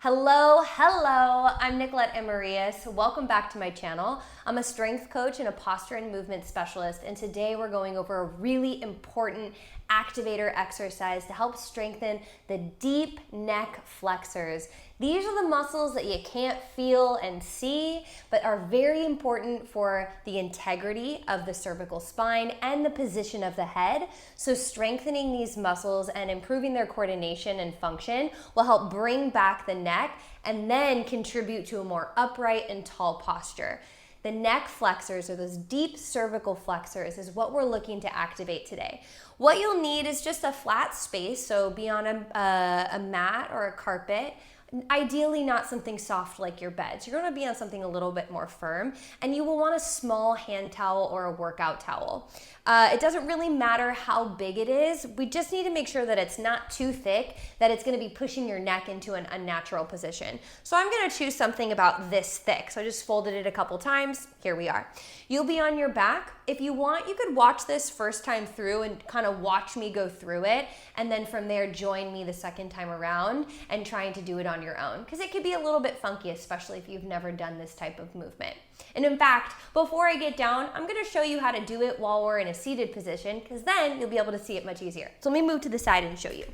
Hello, I'm Nicolette Amarillas. Welcome back to my channel. I'm a strength coach and a posture and movement specialist, and today we're going over a really important activator exercise to help strengthen the deep neck flexors. These are the muscles that you can't feel and see, but are very important for the integrity of the cervical spine and the position of the head. So strengthening these muscles and improving their coordination and function will help bring back the neck and then contribute to a more upright and tall posture. The neck flexors, or those deep cervical flexors, is what we're looking to activate today. What you'll need is just a flat space, so be on a mat or a carpet. Ideally not something soft like your bed. So you're gonna be on something a little bit more firm, and you will want a small hand towel or a workout towel. It doesn't really matter how big it is. We just need to make sure that it's not too thick, that it's gonna be pushing your neck into an unnatural position. So I'm gonna choose something about this thick. So I just folded it a couple times. Here we are. You'll be on your back. If you want, you could watch this first time through and kind of watch me go through it, and then from there join me the second time around and trying to do it on your own, because it could be a little bit funky, especially if you've never done this type of movement. And in fact, before I get down, I'm gonna show you how to do it while we're in a seated position, because then you'll be able to see it much easier. So let me move to the side and show you.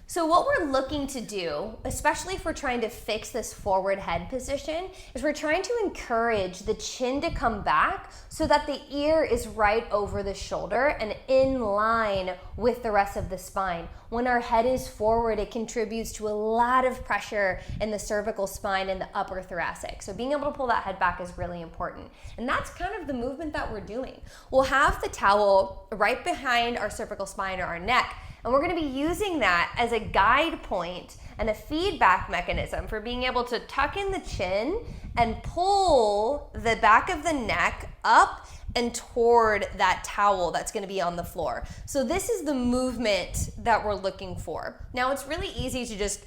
So what we're looking to do, especially if we're trying to fix this forward head position, is we're trying to encourage the chin to come back so that the ear is right over the shoulder and in line with the rest of the spine. When our head is forward, it contributes to a lot of pressure in the cervical spine and the upper thoracic. So being able to pull that head back is really important. And that's kind of the movement that we're doing. We'll have the towel right behind our cervical spine or our neck, and we're gonna be using that as a guide point and a feedback mechanism for being able to tuck in the chin and pull the back of the neck up and toward that towel that's gonna be on the floor. So this is the movement that we're looking for. Now it's really easy to just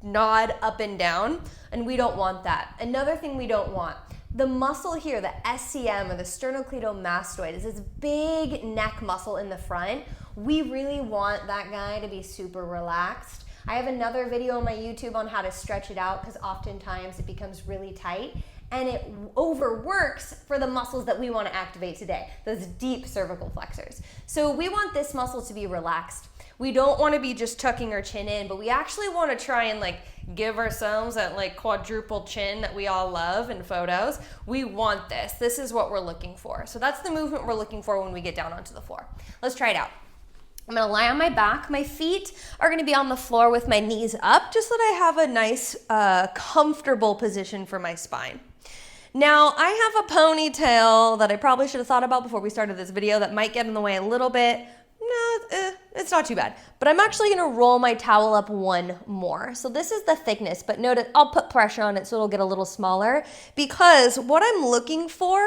nod up and down, and we don't want that. Another thing we don't want, the muscle here, the SCM or the sternocleidomastoid, is this big neck muscle in the front. We really want that guy to be super relaxed. I have another video on my YouTube on how to stretch it out, because oftentimes it becomes really tight and it overworks for the muscles that we want to activate today, those deep cervical flexors. So we want this muscle to be relaxed. We don't want to be just tucking our chin in, but we actually want to try and give ourselves that quadruple chin that we all love in photos. We want this. This is what we're looking for. So that's the movement we're looking for when we get down onto the floor. Let's try it out. I'm gonna lie on my back. My feet are gonna be on the floor with my knees up, just so that I have a nice, comfortable position for my spine. Now, I have a ponytail that I probably should have thought about before we started this video that might get in the way a little bit. No, it's not too bad. But I'm actually gonna roll my towel up one more. So this is the thickness, but notice I'll put pressure on it so it'll get a little smaller, because what I'm looking for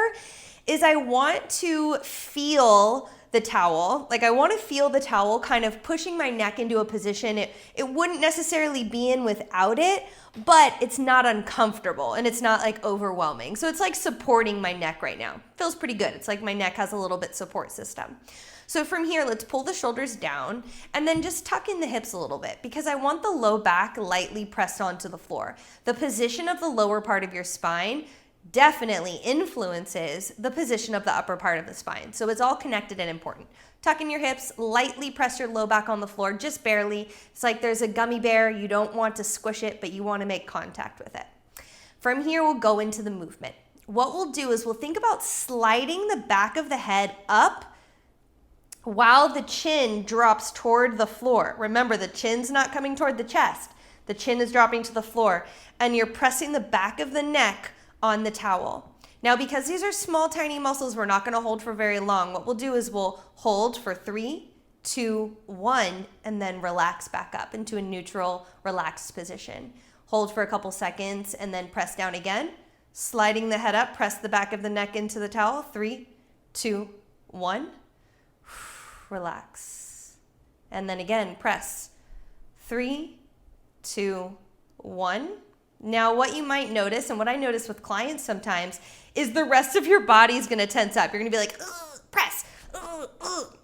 is I want to feel the towel. I want to feel the towel kind of pushing my neck into a position it wouldn't necessarily be in without it, but it's not uncomfortable and it's not overwhelming. So it's supporting my neck right now. Feels pretty good. It's like my neck has a little bit support system. So from here, let's pull the shoulders down and then just tuck in the hips a little bit, because I want the low back lightly pressed onto the floor. The position of the lower part of your spine definitely influences the position of the upper part of the spine. So it's all connected and important. Tuck in your hips, lightly press your low back on the floor, just barely. It's like there's a gummy bear. You don't want to squish it, but you want to make contact with it. From here, we'll go into the movement. What we'll do is we'll think about sliding the back of the head up while the chin drops toward the floor. Remember, the chin's not coming toward the chest. The chin is dropping to the floor, and you're pressing the back of the neck on the towel. Now, because these are small, tiny muscles, we're not gonna hold for very long. What we'll do is we'll hold for 3, 2, 1, and then relax back up into a neutral, relaxed position. Hold for a couple seconds and then press down again. Sliding the head up, press the back of the neck into the towel. 3, 2, 1. Relax. And then again, press. 3, 2, 1. Now, what you might notice, and what I notice with clients sometimes, is the rest of your body is gonna tense up. You're gonna be like, press,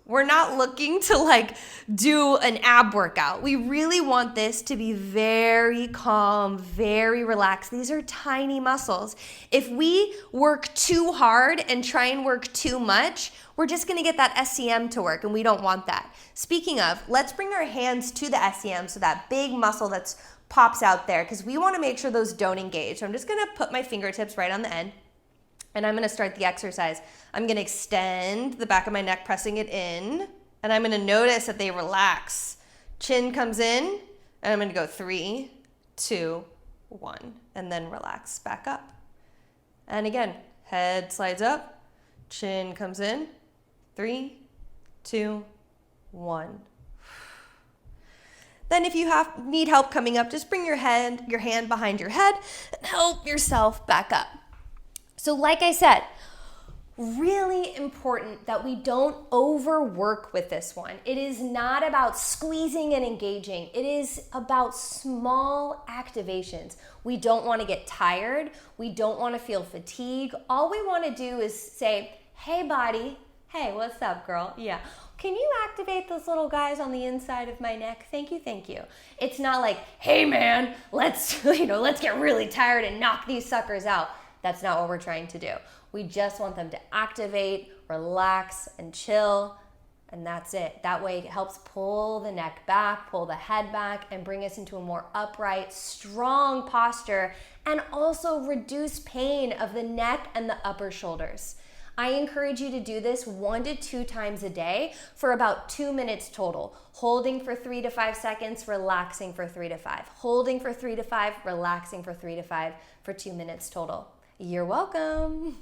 We're not looking to like do an ab workout. We really want this to be very calm, very relaxed. These are tiny muscles. If we work too hard and try and work too much, we're just gonna get that SCM to work, and we don't want that. Speaking of, let's bring our hands to the SCM, so that big muscle that's pops out there, because we wanna make sure those don't engage. So I'm just gonna put my fingertips right on the end, and I'm gonna start the exercise. I'm gonna extend the back of my neck, pressing it in, and I'm gonna notice that they relax. Chin comes in, and I'm gonna go 3, 2, 1, and then relax back up. And again, head slides up, chin comes in, 3, 2, 1. Then if you need help coming up, just bring your hand behind your head and help yourself back up. So like I said, really important that we don't overwork with this one. It is not about squeezing and engaging. It is about small activations. We don't want to get tired. We don't want to feel fatigue. All we want to do is say, hey body, hey, what's up girl? Yeah. Can you activate those little guys on the inside of my neck? Thank you, thank you. It's not like, hey man, let's get really tired and knock these suckers out. That's not what we're trying to do. We just want them to activate, relax, and chill, and that's it. That way it helps pull the neck back, pull the head back, and bring us into a more upright, strong posture, and also reduce pain of the neck and the upper shoulders. I encourage you to do this 1 to 2 times a day for about 2 minutes total. Holding for 3 to 5 seconds, relaxing for 3 to 5. Holding for 3 to 5, relaxing for 3 to 5 for 2 minutes total. You're welcome.